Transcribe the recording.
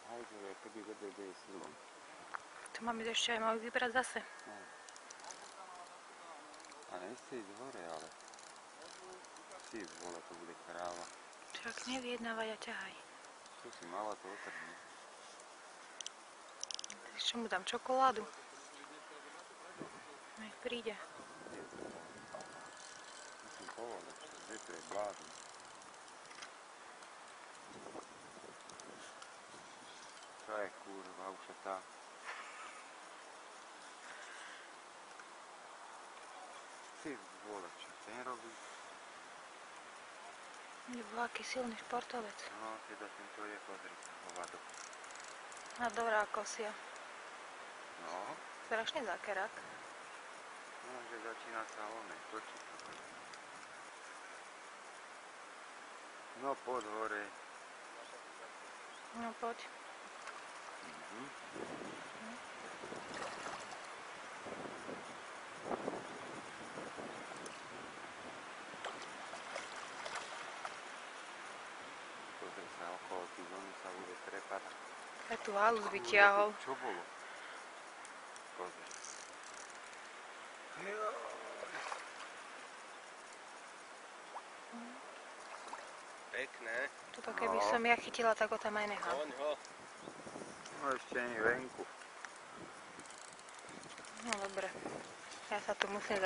Hajzové, keby vedel, kde je silom. To máme ešte aj mali vybrať zase. No. A nechce ísť hore, ale... Ty vole, to bude kráva. Však nevyjednávaj a ťahaj. Čo si mala, to otrhne. Ešte mu dám čokoládu. Nech príde. Musím povedať, že to je blázon. Čo je kurva ušatá? Ty vole, čo ten robí? Je bol aký silný športovec. No, teda tento je, pozri sa, hovado. A dobrá kosia. No, Strašne zákerák. no, že začína sa oné, točiť. No, pod hore. No poď. Pozri sa okolo, tu zóny sa bude trepať. Ja tu halus vytiahol. Čo bolo? Pozri. Pekné. Tuto keby som ja chytila, tak ho tam aj nechám. Hoň ho. No ešte nie venku. No dobre. Ja sa tu musím